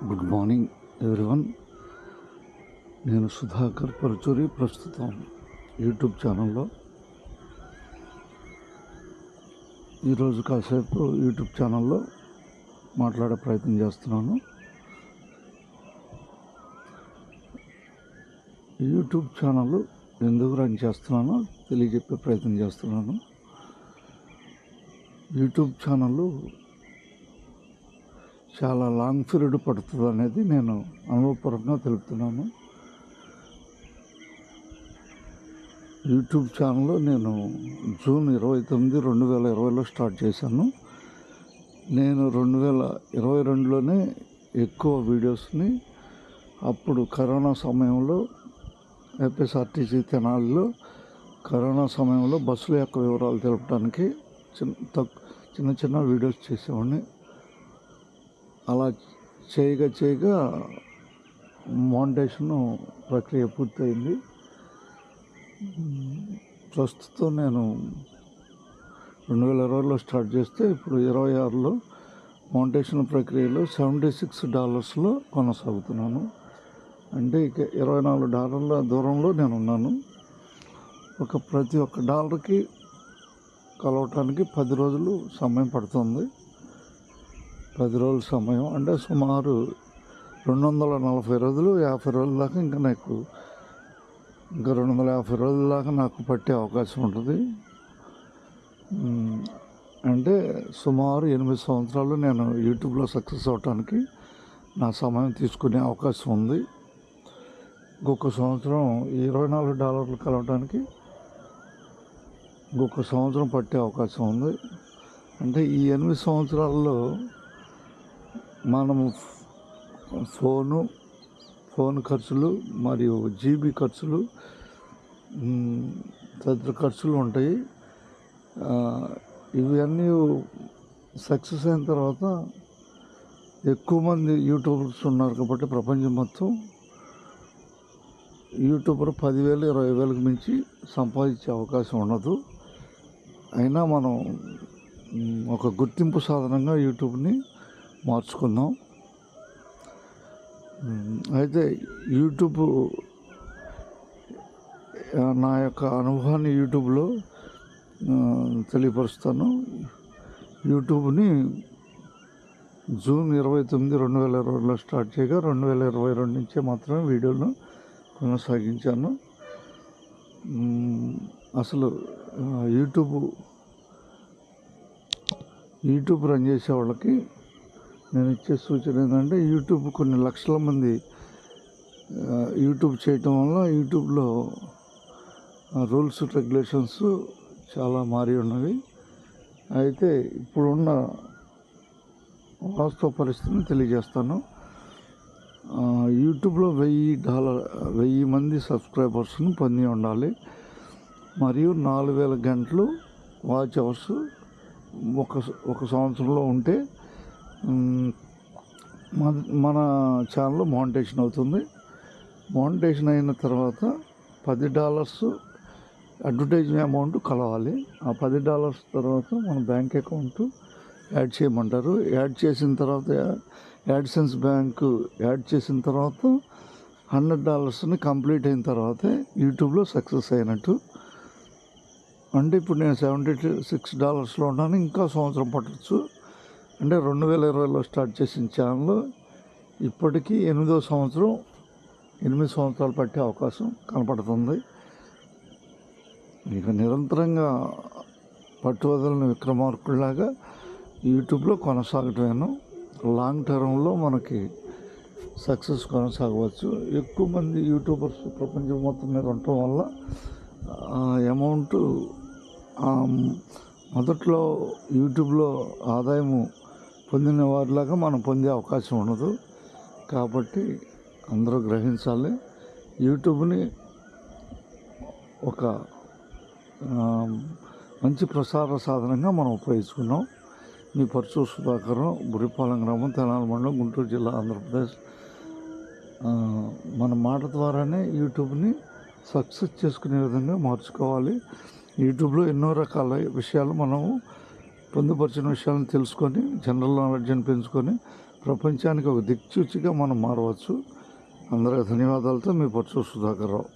Good morning everyone. నేను సుధాకర్ పరుచూరి. ప్రస్తుతం YouTube ఛానల్లో ఈరోజు కాసేపు యూట్యూబ్ ఛానల్లో మాట్లాడే ప్రయత్నం చేస్తున్నాను. యూట్యూబ్ ఛానల్ ఎందుకు రన్ చేస్తున్నానో తెలియజెప్పే ప్రయత్నం చేస్తున్నాను. యూట్యూబ్ ఛానల్ చాలా లాంగ్ పీరియడ్ పడుతుంది అనేది నేను అనుభవపూర్వకంగా తెలుపుతున్నాను. యూట్యూబ్ ఛానల్ నేను జూన్ 29, 2020లో స్టార్ట్ చేశాను. నేను 2022లోనే ఎక్కువ వీడియోస్ని అప్పుడు కరోనా సమయంలో ఏపీఎస్ఆర్టీసీ తెనాలిలో కరోనా సమయంలో బస్సుల యొక్క వివరాలు తెలపడానికి చిన్న చిన్న వీడియోస్ చేసేవాడిని. అలా చేయగా మానిటైజేషన్ ప్రక్రియ పూర్తయింది. ప్రస్తుతం నేను 2020లో స్టార్ట్ చేస్తే ఇప్పుడు 2026లో మానిటైజేషన్ ప్రక్రియలో $76లో కొనసాగుతున్నాను. అంటే ఇక $24 దూరంలో నేను ఉన్నాను. ప్రతి ఒక్క డాలర్కి కలవటానికి 10 రోజులు సమయం పడుతుంది. 10 రోజుల సమయం అంటే సుమారు 240 రోజులు, 50 రోజుల దాకా ఇంకా 250 రోజుల దాకా నాకు పట్టే అవకాశం ఉంటుంది. అంటే సుమారు 8 సంవత్సరాలు నేను యూట్యూబ్లో సక్సెస్ అవటానికి నా సమయం తీసుకునే అవకాశం ఉంది. ఇంకొక సంవత్సరం $24 కలవటానికి ఇంకొక సంవత్సరం పట్టే అవకాశం ఉంది. అంటే ఈ 8 సంవత్సరాల్లో మనము ఫోన్ ఖర్చులు మరియు జీబీ ఖర్చులు తదితర ఖర్చులు ఉంటాయి. ఇవన్నీ సక్సెస్ అయిన తర్వాత ఎక్కువ మంది యూట్యూబర్స్ ఉన్నారు కాబట్టి ప్రపంచం మొత్తం యూట్యూబర్ 10,000, 20,000కి మించి సంపాదించే అవకాశం ఉండదు. అయినా మనం ఒక గుర్తింపు సాధనంగా యూట్యూబ్ని మార్చుకుందాం. అయితే యూట్యూబ్ నా యొక్క అనుభవాన్ని యూట్యూబ్లో తెలియపరుస్తాను. యూట్యూబ్ని జూన్ 29, 2020లో స్టార్ట్ చేయగా 2022 నుంచే మాత్రమే వీడియోలను కొనసాగించాను. అసలు యూట్యూబ్ రన్ చేసే వాళ్ళకి నేను ఇచ్చే సూచన ఏంటంటే, యూట్యూబ్ కొన్ని లక్షల మంది యూట్యూబ్ చేయటం వల్ల యూట్యూబ్లో రూల్స్, రెగ్యులేషన్స్ చాలా మారి ఉన్నవి. అయితే ఇప్పుడున్న వాస్తవ పరిస్థితిని తెలియజేస్తాను. యూట్యూబ్లో $1,000 మంది సబ్స్క్రైబర్స్ను పొంది ఉండాలి మరియు 4,000 గంటలు వాచ్ అవర్స్ ఒక సంవత్సరంలో ఉంటే మన ఛానల్ మానిటైజేషన్ అవుతుంది. మానిటైజేషన్ అయిన తర్వాత $10 అడ్వర్టైజింగ్ అమౌంట్ కలవాలి. ఆ $10 తర్వాత మన బ్యాంక్ అకౌంట్ యాడ్ చేయమంటారు. యాడ్ చేసిన తర్వాత యాడ్సెన్స్ బ్యాంకు యాడ్ చేసిన తర్వాత $100 కంప్లీట్ అయిన తర్వాతే యూట్యూబ్లో సక్సెస్ అయినట్టు. అంటే ఇప్పుడు నేను $76లో ఉన్నాను. ఇంకా సంవత్సరం పట్టవచ్చు. అంటే 2020లో స్టార్ట్ చేసిన ఛానల్ ఇప్పటికీ 8వ సంవత్సరం, 8 సంవత్సరాలు పట్టే అవకాశం కనపడుతుంది. ఇక నిరంతరంగా పట్టువదలని విక్రమార్కుడిలాగా యూట్యూబ్లో కొనసాగటమేను. లాంగ్ టర్మ్లో మనకి సక్సెస్ కొనసాగవచ్చు. ఎక్కువ మంది యూట్యూబర్స్ ప్రపంచం మొత్తం మీద ఉండటం వల్ల అమౌంట్ మొదట్లో యూట్యూబ్లో ఆదాయము పొందిన వారిలాగా మనం పొందే అవకాశం ఉండదు. కాబట్టి అందరూ గ్రహించాలి. యూట్యూబ్ని ఒక మంచి ప్రసార సాధనంగా మనం ఉపయోగించుకున్నాం. మీ పరుచూరి సుధాకర్, బుర్రిపాలెం గ్రామం, తెనాలి మండలం, గుంటూరు జిల్లా, ఆంధ్రప్రదేశ్. మన మాట ద్వారానే యూట్యూబ్ని సక్సెస్ చేసుకునే విధంగా మార్చుకోవాలి. యూట్యూబ్లో ఎన్నో రకాల విషయాలు మనము పొందుపరిచిన విషయాలను తెలుసుకొని జనరల్ నాలెడ్జ్ని పెంచుకొని ప్రపంచానికి ఒక దిక్సూచిగా మనం మారవచ్చు. అందరికీ ధన్యవాదాలతో మీ పరచూరు సుధాకర్ రావు.